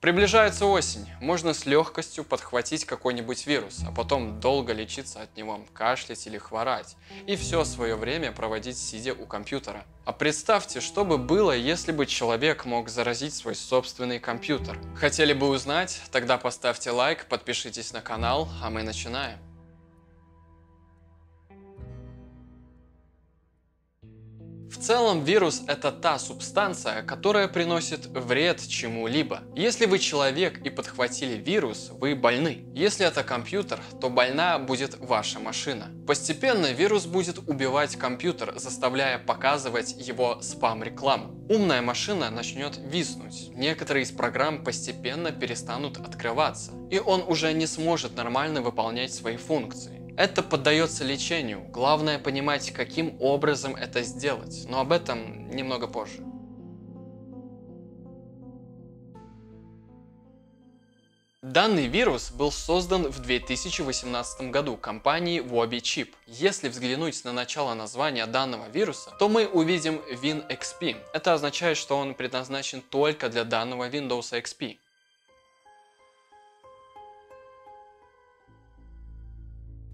Приближается осень, можно с легкостью подхватить какой-нибудь вирус, а потом долго лечиться от него, кашлять или хворать, и все свое время проводить сидя у компьютера. А представьте, что бы было, если бы человек мог заразить свой собственный компьютер. Хотели бы узнать? Тогда поставьте лайк, подпишитесь на канал, а мы начинаем. В целом, вирус – это та субстанция, которая приносит вред чему-либо. Если вы человек и подхватили вирус, вы больны. Если это компьютер, то больна будет ваша машина. Постепенно вирус будет убивать компьютер, заставляя показывать его спам-рекламу. Умная машина начнет виснуть, некоторые из программ постепенно перестанут открываться, и он уже не сможет нормально выполнять свои функции. Это поддается лечению, главное понимать, каким образом это сделать, но об этом немного позже. Данный вирус был создан в 2018 году компанией WobiChip. Если взглянуть на начало названия данного вируса, то мы увидим WinXP. Это означает, что он предназначен только для данного Windows XP.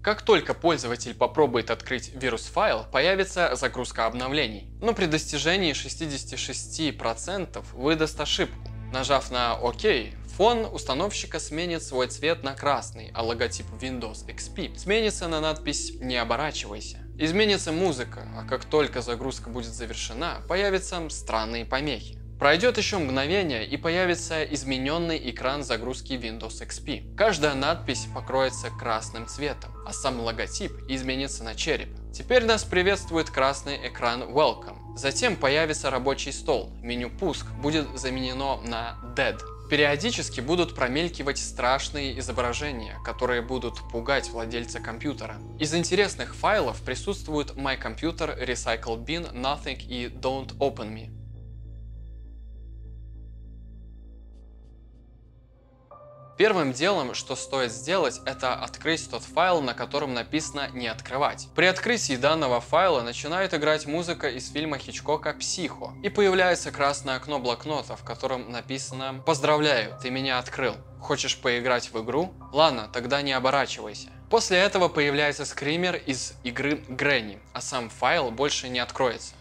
Как только пользователь попробует открыть вирус-файл, появится загрузка обновлений. Но при достижении 66% выдаст ошибку. Нажав на ОК, фон установщика сменит свой цвет на красный, а логотип Windows XP сменится на надпись «Не оборачивайся». Изменится музыка, а как только загрузка будет завершена, появятся странные помехи. Пройдет еще мгновение и появится измененный экран загрузки Windows XP. Каждая надпись покроется красным цветом, а сам логотип изменится на череп. Теперь нас приветствует красный экран Welcome. Затем появится рабочий стол. Меню «Пуск» будет заменено на Dead. Периодически будут промелькивать страшные изображения, которые будут пугать владельца компьютера. Из интересных файлов присутствуют My Computer, Recycle Bin, Nothing и Don't Open Me. Первым делом, что стоит сделать, это открыть тот файл, на котором написано «Не открывать». При открытии данного файла начинает играть музыка из фильма Хичкока «Психо», и появляется красное окно блокнота, в котором написано «Поздравляю, ты меня открыл. Хочешь поиграть в игру? Ладно, тогда не оборачивайся». После этого появляется скример из игры Granny, а сам файл больше не откроется.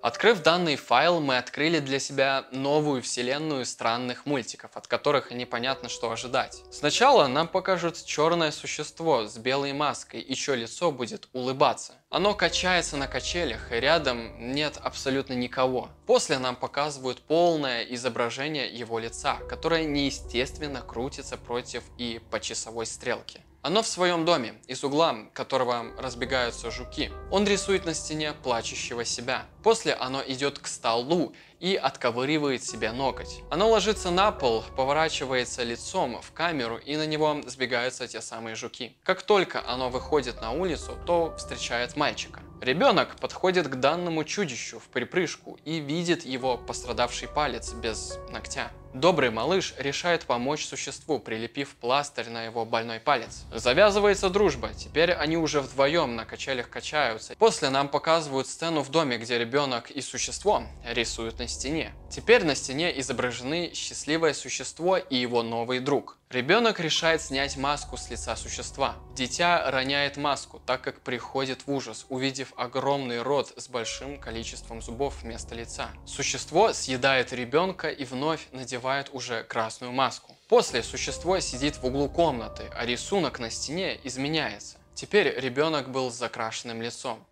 Открыв данный файл, мы открыли для себя новую вселенную странных мультиков, от которых непонятно, что ожидать. Сначала нам покажут черное существо с белой маской, и чье лицо будет улыбаться. Оно качается на качелях, и рядом нет абсолютно никого. После нам показывают полное изображение его лица, которое неестественно крутится против и по часовой стрелке. Оно в своем доме, из угла которого разбегаются жуки. Он рисует на стене плачущего себя. После оно идет к столу и отковыривает себе ноготь. Оно ложится на пол, поворачивается лицом в камеру, и на него сбегаются те самые жуки. Как только оно выходит на улицу, то встречает мальчика. Ребенок подходит к данному чудищу в припрыжку и видит его пострадавший палец без ногтя. Добрый малыш решает помочь существу, прилепив пластырь на его больной палец. Завязывается дружба, теперь они уже вдвоем на качелях качаются. После нам показывают сцену в доме, где ребенок и существо рисуют на стене. Теперь на стене изображены счастливое существо и его новый друг. Ребенок решает снять маску с лица существа. Дитя роняет маску, так как приходит в ужас, увидев огромный рот с большим количеством зубов вместо лица. Существо съедает ребенка и вновь надевает уже красную маску. После существо сидит в углу комнаты, а рисунок на стене изменяется. Теперь ребенок был с закрашенным лицом.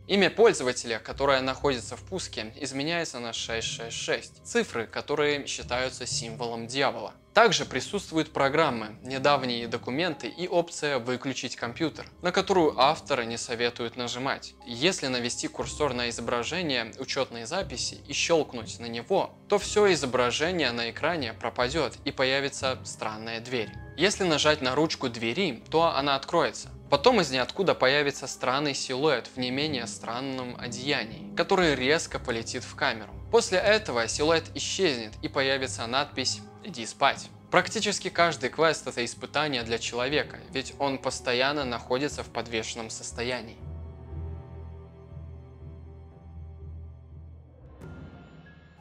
Имя пользователя, которое находится в пуске, изменяется на 666, цифры, которые считаются символом дьявола. Также присутствуют программы, недавние документы и опция «Выключить компьютер», на которую авторы не советуют нажимать. Если навести курсор на изображение учетной записи и щелкнуть на него, то все изображение на экране пропадет и появится странная дверь. Если нажать на ручку двери, то она откроется. Потом из ниоткуда появится странный силуэт в не менее странном одеянии, который резко полетит в камеру. После этого силуэт исчезнет и появится надпись «Иди спать». Практически каждый квест — это испытание для человека, ведь он постоянно находится в подвешенном состоянии.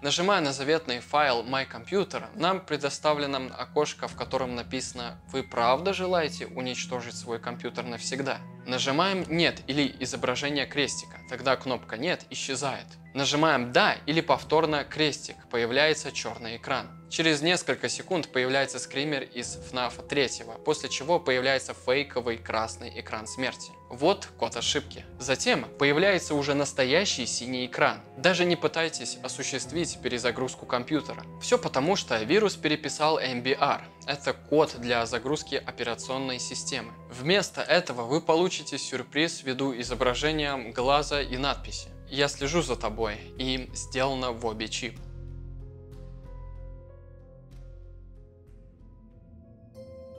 Нажимая на заветный файл My Computer, нам предоставлено окошко, в котором написано «Вы правда желаете уничтожить свой компьютер навсегда?». Нажимаем «Нет» или изображение крестика, тогда кнопка «Нет» исчезает. Нажимаем «Да» или повторно крестик, появляется черный экран. Через несколько секунд появляется скример из FNAF 3, после чего появляется фейковый красный экран смерти. Вот код ошибки. Затем появляется уже настоящий синий экран. Даже не пытайтесь осуществить перезагрузку компьютера. Все потому, что вирус переписал MBR. Это код для загрузки операционной системы. Вместо этого вы получите сюрприз ввиду изображения глаза и надписи «Я слежу за тобой» и «Сделано в обе чип».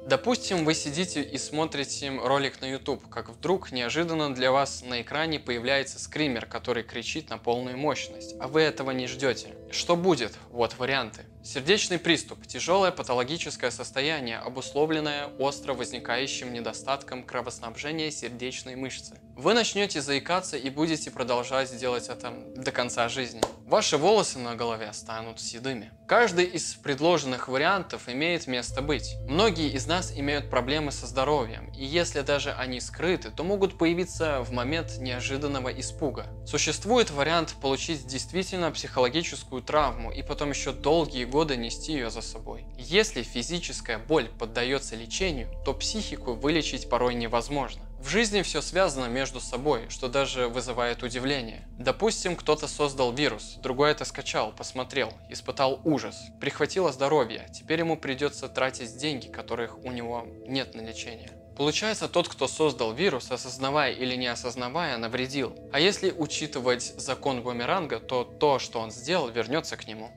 Допустим, вы сидите и смотрите ролик на YouTube, как вдруг неожиданно для вас на экране появляется скример, который кричит на полную мощность, а вы этого не ждете. Что будет? Вот варианты. Сердечный приступ – тяжелое патологическое состояние, обусловленное остро возникающим недостатком кровоснабжения сердечной мышцы. Вы начнете заикаться и будете продолжать делать это до конца жизни. Ваши волосы на голове станут седыми. Каждый из предложенных вариантов имеет место быть. Многие из нас имеют проблемы со здоровьем, и если даже они скрыты, то могут появиться в момент неожиданного испуга. Существует вариант получить действительно психологическую травму и потом еще долгие годы нести ее за собой. Если физическая боль поддается лечению, то психику вылечить порой невозможно. В жизни все связано между собой, что даже вызывает удивление. Допустим, кто-то создал вирус, другой это скачал, посмотрел, испытал ужас, прихватило здоровье, теперь ему придется тратить деньги, которых у него нет на лечение. Получается, тот, кто создал вирус, осознавая или не осознавая, навредил. А если учитывать закон бумеранга, то то, что он сделал, вернется к нему.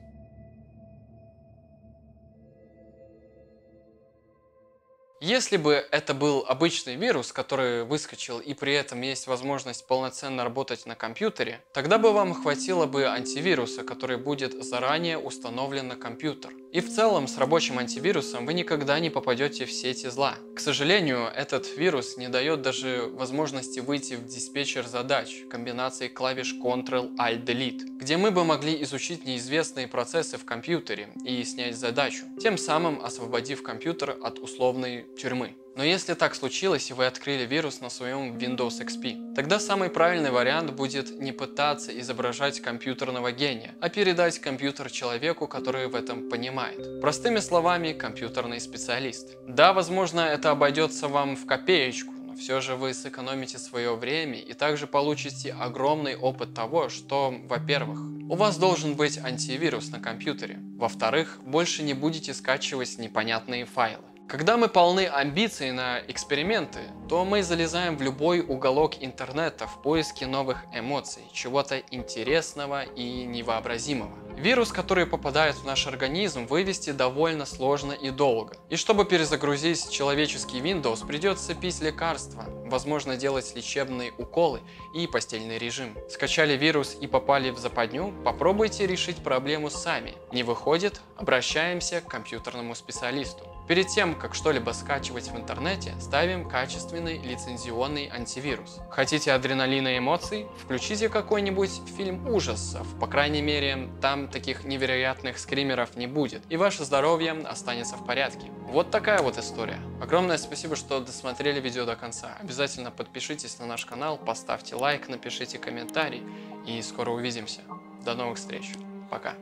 Если бы это был обычный вирус, который выскочил, и при этом есть возможность полноценно работать на компьютере, тогда бы вам хватило бы антивируса, который будет заранее установлен на компьютер. И в целом с рабочим антивирусом вы никогда не попадете в сети зла. К сожалению, этот вирус не дает даже возможности выйти в диспетчер задач комбинацией клавиш Ctrl-Alt-Delete, где мы бы могли изучить неизвестные процессы в компьютере и снять задачу, тем самым освободив компьютер от условной тюрьмы. Но если так случилось и вы открыли вирус на своем Windows XP, тогда самый правильный вариант будет не пытаться изображать компьютерного гения, а передать компьютер человеку, который в этом понимает. Простыми словами, компьютерный специалист. Да, возможно, это обойдется вам в копеечку, но все же вы сэкономите свое время и также получите огромный опыт того, что, во-первых, у вас должен быть антивирус на компьютере, во-вторых, больше не будете скачивать непонятные файлы. Когда мы полны амбиций на эксперименты, то мы залезаем в любой уголок интернета в поиске новых эмоций, чего-то интересного и невообразимого. Вирус, который попадает в наш организм, вывести довольно сложно и долго. И чтобы перезагрузить человеческий Windows, придется пить лекарства, возможно делать лечебные уколы и постельный режим. Скачали вирус и попали в западню? Попробуйте решить проблему сами. Не выходит? Обращаемся к компьютерному специалисту. Перед тем, как что-либо скачивать в интернете, ставим качественный лицензионный антивирус. Хотите адреналина и эмоций? Включите какой-нибудь фильм ужасов. По крайней мере, там таких невероятных скримеров не будет, и ваше здоровье останется в порядке. Вот такая вот история. Огромное спасибо, что досмотрели видео до конца. Обязательно подпишитесь на наш канал, поставьте лайк, напишите комментарий, и скоро увидимся. До новых встреч. Пока.